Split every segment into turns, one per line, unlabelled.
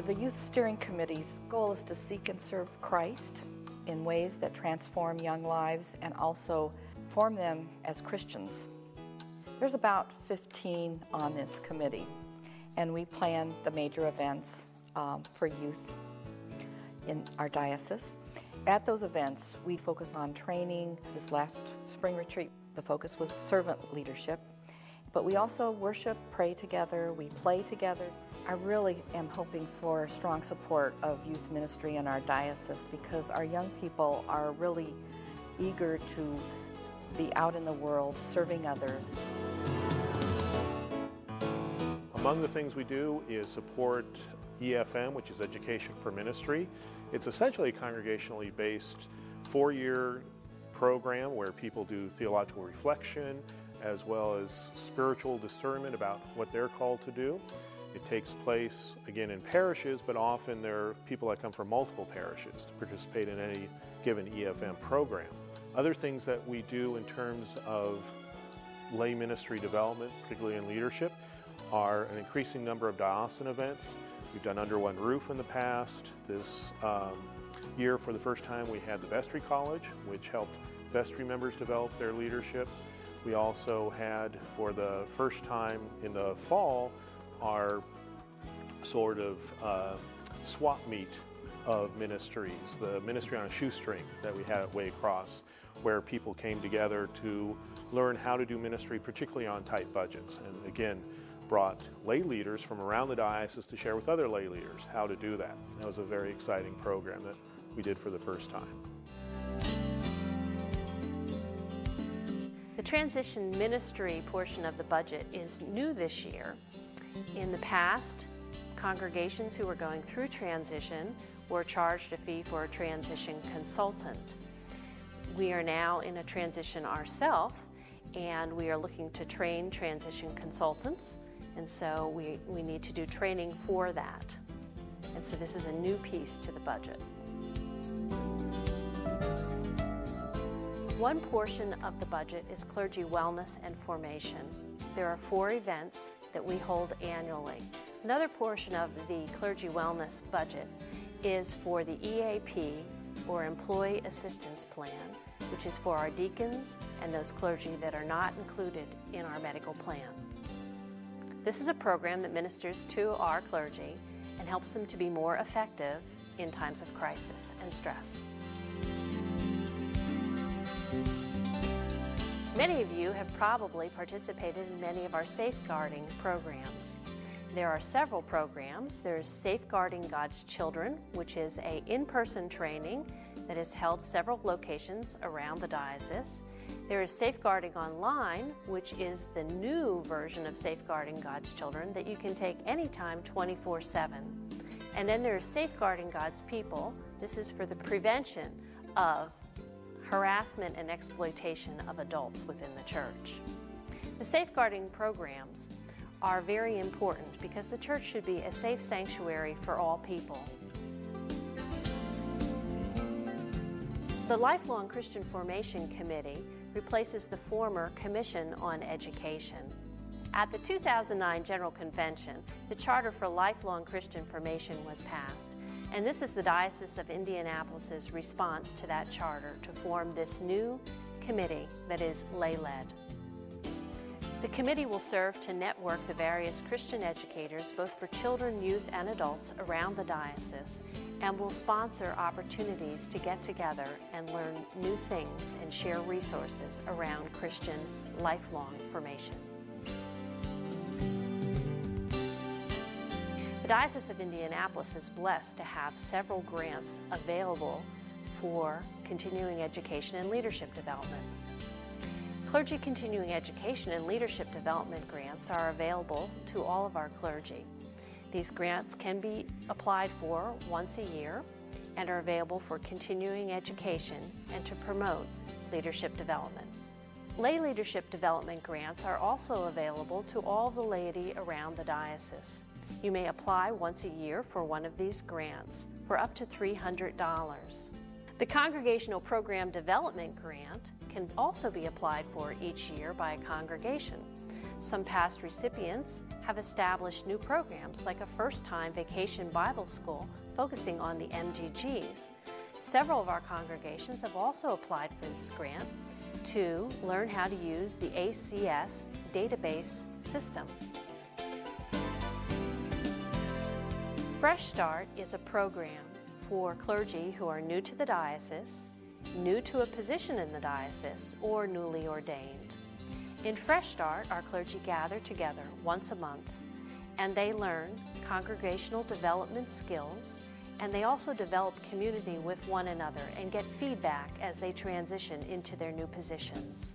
The Youth Steering Committee's goal is to seek and serve Christ in ways that transform young lives and also form them as Christians. There's about 15 on this committee, and we plan the major events for youth in our diocese. At those events, we focus on training. This last spring retreat, the focus was servant leadership. But we also worship, pray together, we play together. I really am hoping for strong support of youth ministry in our diocese because our young people are really eager to be out in the world serving others.
Among the things we do is support EFM, which is Education for Ministry. It's essentially a congregationally based 4-year program where people do theological reflection as well as spiritual discernment about what they're called to do. It takes place, again, in parishes, but often there are people that come from multiple parishes to participate in any given EFM program. Other things that we do in terms of lay ministry development, particularly in leadership, are an increasing number of diocesan events. We've done Under One Roof in the past. This year, for the first time, we had the Vestry College, which helped vestry members develop their leadership. We also had, for the first time in the fall, our sort of swap meet of ministries, the Ministry on a Shoestring that we had at Waycross, where people came together to learn how to do ministry, particularly on tight budgets. And again, brought lay leaders from around the diocese to share with other lay leaders how to do that. That was a very exciting program that we did for the first time.
The transition ministry portion of the budget is new this year. In the past, congregations who were going through transition were charged a fee for a transition consultant. We are now in a transition ourselves, and we are looking to train transition consultants, and so we need to do training for that. And so this is a new piece to the budget. One portion of the budget is clergy wellness and formation. There are 4 events that we hold annually. Another portion of the clergy wellness budget is for the EAP, or Employee Assistance Plan, which is for our deacons and those clergy that are not included in our medical plan. This is a program that ministers to our clergy and helps them to be more effective in times of crisis and stress. Many of you have probably participated in many of our safeguarding programs. There are several programs. There's Safeguarding God's Children, which is an in-person training that is held several locations around the diocese. There is Safeguarding Online, which is the new version of Safeguarding God's Children that you can take anytime 24/7. And then there's Safeguarding God's People. This is for the prevention of harassment and exploitation of adults within the church. The safeguarding programs are very important because the church should be a safe sanctuary for all people. The Lifelong Christian Formation Committee replaces the former Commission on Education. At the 2009 General Convention, the Charter for Lifelong Christian Formation was passed. And this is the Diocese of Indianapolis's response to that charter to form this new committee that is lay-led. The committee will serve to network the various Christian educators, both for children, youth, and adults around the diocese, and will sponsor opportunities to get together and learn new things and share resources around Christian lifelong formation. The Diocese of Indianapolis is blessed to have several grants available for continuing education and leadership development. Clergy continuing education and leadership development grants are available to all of our clergy. These grants can be applied for once a year and are available for continuing education and to promote leadership development. Lay leadership development grants are also available to all the laity around the diocese. You may apply once a year for one of these grants for up to $300. The Congregational Program Development Grant can also be applied for each year by a congregation. Some past recipients have established new programs like a first-time vacation Bible school focusing on the MDGs. Several of our congregations have also applied for this grant to learn how to use the ACS database system. Fresh Start is a program for clergy who are new to the diocese, new to a position in the diocese, or newly ordained. In Fresh Start, our clergy gather together once a month, and they learn congregational development skills, and they also develop community with one another and get feedback as they transition into their new positions.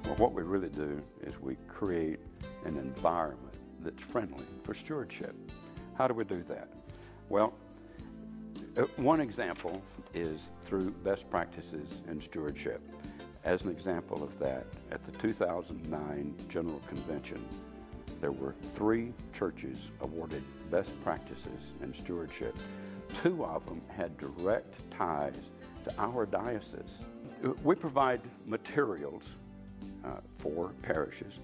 Well, what we really do is we create an environment that's friendly for stewardship. How do we do that? Well, one example is through best practices in stewardship. As an example of that, at the 2009 General Convention, there were 3 churches awarded best practices in stewardship. 2 of them had direct ties to our diocese. We provide materials for parishes.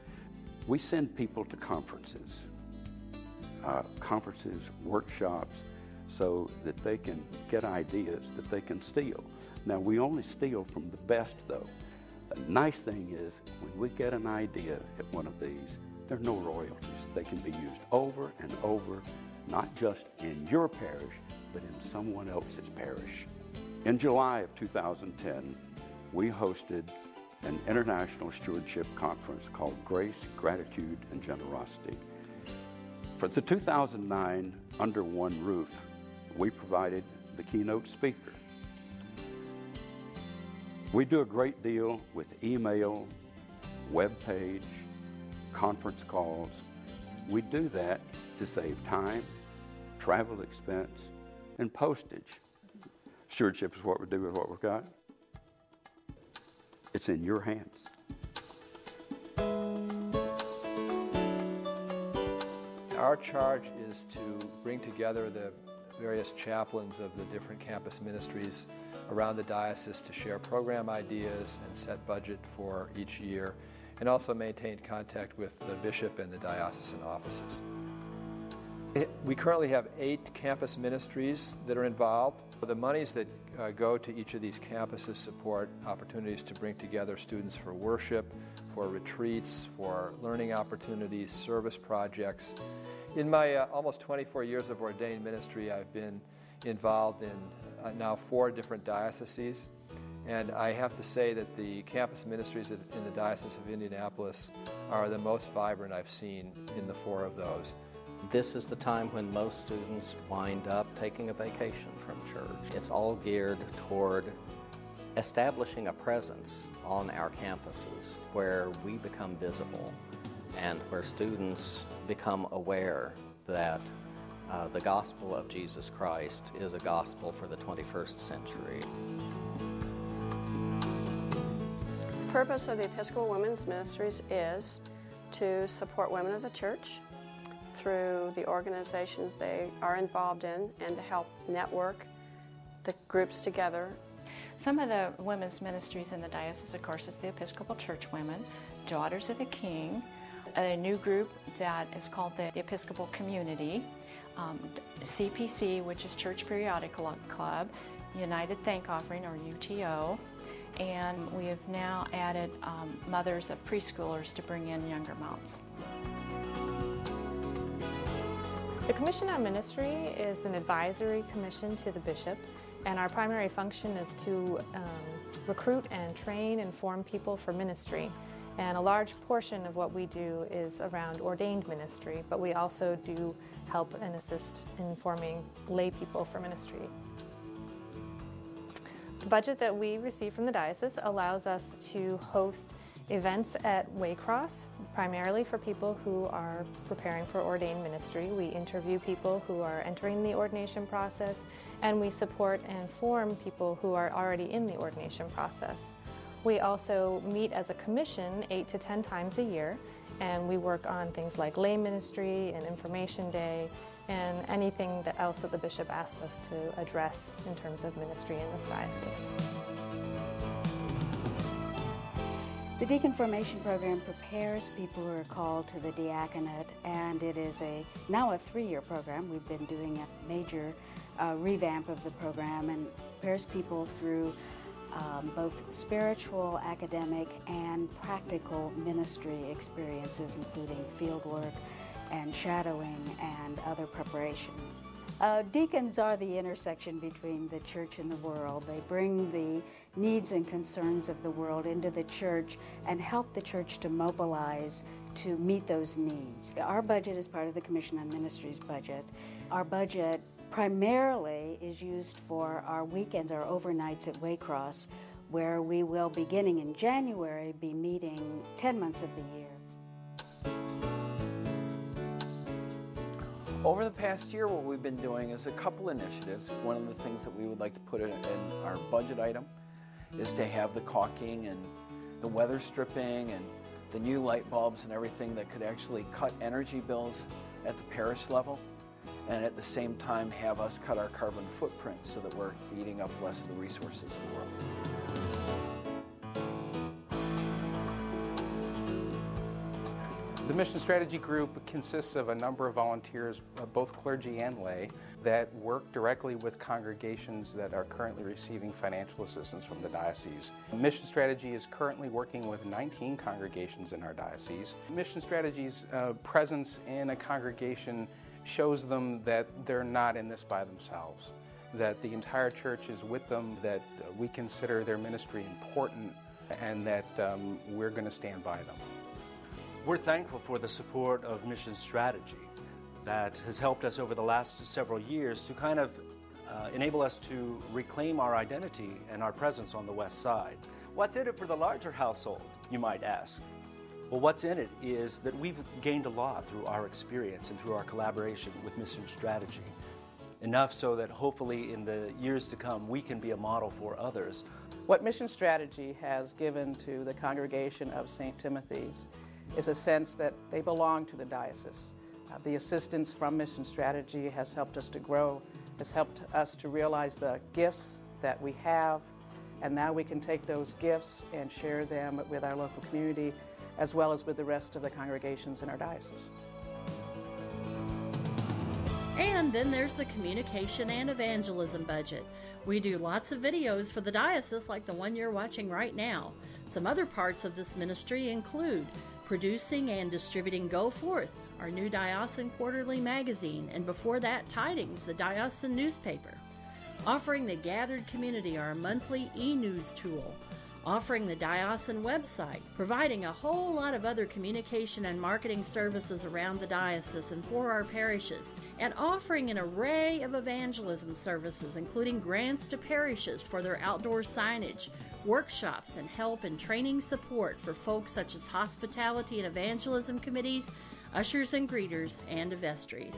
We send people to conferences, workshops, so that they can get ideas that they can steal. Now, we only steal from the best, though. The nice thing is, when we get an idea at one of these, there are no royalties. They can be used over and over, not just in your parish, but in someone else's parish. In July of 2010, we hosted an international stewardship conference called Grace, Gratitude, and Generosity. For the 2009 Under One Roof, we provided the keynote speaker. We do a great deal with email, web page, conference calls. We do that to save time, travel expense, and postage. Stewardship is what we do with what we've got. It's in your hands.
Our charge is to bring together the various chaplains of the different campus ministries around the diocese to share program ideas and set budget for each year, and also maintain contact with the bishop and the diocesan offices. We currently have 8 campus ministries that are involved. The monies that go to each of these campuses support opportunities to bring together students for worship, for retreats, for learning opportunities, service projects. In my almost 24 years of ordained ministry, I've been involved in now 4 different dioceses. And I have to say that the campus ministries in the Diocese of Indianapolis are the most vibrant I've seen in the 4 of those.
This is the time when most students wind up taking a vacation from church. It's all geared toward establishing a presence on our campuses where we become visible and where students become aware that the gospel of Jesus Christ is a gospel for the 21st century.
The purpose of the Episcopal Women's Ministries is to support women of the church through the organizations they are involved in and to help network the groups together.
Some of the women's ministries in the diocese, of course, is the Episcopal Church Women, Daughters of the King, a new group that is called the Episcopal Community, CPC, which is Church Periodical Club, United Thank Offering, or UTO, and we have now added mothers of preschoolers to bring in younger moms.
The Commission on Ministry is an advisory commission to the bishop, and our primary function is to recruit and train and form people for ministry. And a large portion of what we do is around ordained ministry, but we also do help and assist in forming lay people for ministry. The budget that we receive from the diocese allows us to host events at Waycross, primarily for people who are preparing for ordained ministry. We interview people who are entering the ordination process, and we support and form people who are already in the ordination process. We also meet as a commission 8 to 10 times a year, and we work on things like lay ministry and information day and anything else that the bishop asks us to address in terms of ministry in this diocese.
The Deacon Formation Program prepares people who are called to the diaconate, and it is now a 3-year program. We've been doing a major revamp of the program and prepares people through both spiritual, academic, and practical ministry experiences, including field work and shadowing and other preparation. Deacons are the intersection between the church and the world. They bring the needs and concerns of the world into the church and help the church to mobilize to meet those needs. Our budget is part of the Commission on Ministries budget. Our budget primarily is used for our weekends, our overnights at Waycross, where we will, beginning in January, be meeting 10 months of the year.
Over the past year, what we've been doing is a couple initiatives. One of the things that we would like to put in our budget item is to have the caulking and the weather stripping and the new light bulbs and everything that could actually cut energy bills at the parish level, and at the same time have us cut our carbon footprint so that we're eating up less of the resources of the world.
The Mission Strategy Group consists of a number of volunteers, both clergy and lay, that work directly with congregations that are currently receiving financial assistance from the diocese. Mission Strategy is currently working with 19 congregations in our diocese. Mission Strategy's presence in a congregation shows them that they're not in this by themselves, that the entire church is with them, that we consider their ministry important, and that we're going to stand by them.
We're thankful for the support of Mission Strategy that has helped us over the last several years to kind of enable us to reclaim our identity and our presence on the West Side. What's in it for the larger household, you might ask? Well, what's in it is that we've gained a lot through our experience and through our collaboration with Mission Strategy. Enough so that hopefully in the years to come we can be a model for others.
What Mission Strategy has given to the congregation of St. Timothy's is a sense that they belong to the diocese. The assistance from Mission Strategy has helped us to grow, has helped us to realize the gifts that we have, and now we can take those gifts and share them with our local community as well as with the rest of the congregations in our diocese.
And then there's the communication and evangelism budget. We do lots of videos for the diocese like the one you're watching right now. Some other parts of this ministry include producing and distributing Go Forth, our new diocesan quarterly magazine, and before that, Tidings, the diocesan newspaper. Offering the gathered community our monthly e-news tool. Offering the diocesan website, providing a whole lot of other communication and marketing services around the diocese and for our parishes, and offering an array of evangelism services, including grants to parishes for their outdoor signage, workshops, and help and training support for folks such as hospitality and evangelism committees, ushers and greeters, and vestries.